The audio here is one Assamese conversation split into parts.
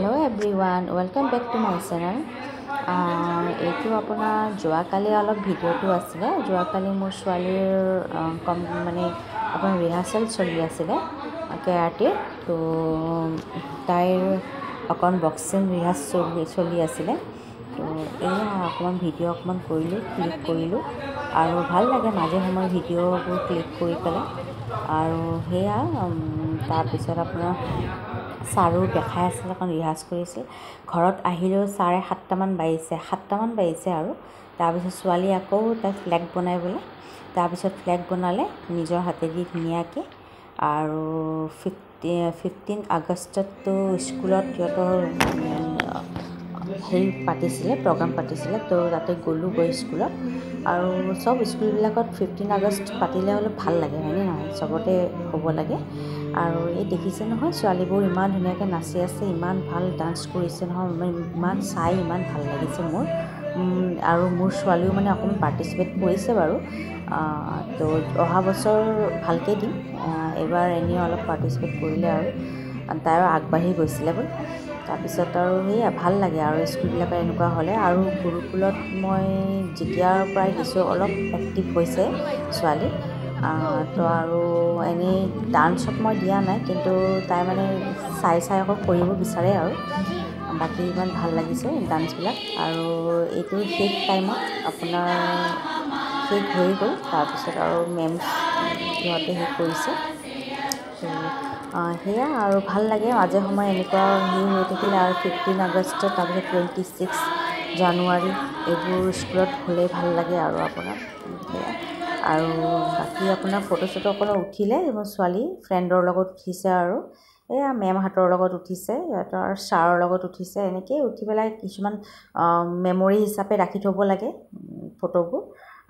Hello everyone, welcome back to my channel. এইটো আপোনাৰ যোৱাকালি অলপ ভিডিঅ'টো আছিলে। যোৱাকালি মোৰ ছোৱালীৰ মানে আপোনাৰ ৰিহাৰ্চেল চলি আছিলে কেৰাটেৰ। তো তাইৰ অকণ বক্সিং ৰিহাৰ্চেল চলি আছিলে। তো এয়া অকণমান ভিডিঅ' অকণমান কৰিলোঁ, ক্লিক কৰিলোঁ আৰু ভাল লাগে মাজে সময়ে ভিডিঅ'বোৰ ক্লিক কৰি পেলাই। আৰু সেয়া তাৰপিছত আপোনাৰ ছাৰো দেখাই আছিলে, অকণ ৰিহাৰ্চ কৰিছিল। ঘৰত আহিলেও 7:30মান বাজিছে আৰু তাৰপিছত ছোৱালী আকৌ তাই ফ্লেগ বনাই বোলে। তাৰপিছত ফ্লেগ বনালে নিজৰ হাতেদি ধুনীয়াকৈ। আৰু 15 আগষ্টততো স্কুলত সিহঁতৰ প্ৰগ্ৰাম পাতিছিলে। তো তাতে গ'লোঁ গৈ স্কুলত। আৰু চব স্কুলবিলাকত 15 আগষ্ট পাতিলে অলপ ভাল লাগে, হয়নে নহয়? চবতে হ'ব লাগে। আৰু এই দেখিছে নহয়, ছোৱালীবোৰ ইমান ধুনীয়াকৈ নাচি আছে, ইমান ভাল ডান্স কৰিছে নহয়, ইমান ভাল লাগিছে মোৰ। আৰু মোৰ ছোৱালীও মানে অকণমান পাৰ্টিচিপেট কৰিছে বাৰু। তো অহা বছৰ ভালকৈ দিম। এইবাৰ এনেই অলপ পাৰ্টিচিপেট কৰিলে আৰু তাইও আগবাঢ়ি গৈছিলে বোলে। তাৰপিছত আৰু সেয়া ভাল লাগে আৰু স্কুলবিলাকৰ এনেকুৱা হ'লে। আৰু গুৰুকুলত মই যেতিয়াৰ পৰাই দিছোঁ অলপ এক্টিভ হৈছে ছোৱালী। তো আৰু এনেই ডান্সত মই দিয়া নাই, কিন্তু তাই মানে চাই আকৌ কৰিব বিচাৰে আৰু বাকী ইমান ভাল লাগিছে ডান্সবিলাক। আৰু এইটো শেষ টাইমত আপোনাৰ শেষ হৈ গ'ল। তাৰপিছত আৰু মেম সিহঁতে শেষ কৰিছে। তো সেয়া আৰু ভাল লাগে মাজে সময়ে এনেকুৱা হৈ থাকিলে। আৰু 15 আগষ্ট, তাৰপিছত 26 জানুৱাৰী এইবোৰ স্কুলত হ'লেই ভাল লাগে আৰু আপোনাৰ সেয়া। আৰু বাকী আপোনাৰ ফটো অকণো উঠিলে। মোৰ ছোৱালী ফ্ৰেণ্ডৰ লগত উঠিছে আৰু এয়া মেমহঁতৰ লগত উঠিছে, সিহঁতৰ ছাৰৰ লগত উঠিছে। এনেকৈয়ে উঠি পেলাই কিছুমান মেমৰি হিচাপে ৰাখি থ'ব লাগে ফটোবোৰ।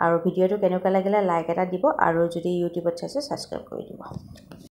আৰু ভিডিঅ'টো কেনেকুৱা লাগিলে লাইক এটা দিব, আৰু যদি ইউটিউবত চাইছে ছাবস্ক্ৰাইব কৰি দিব।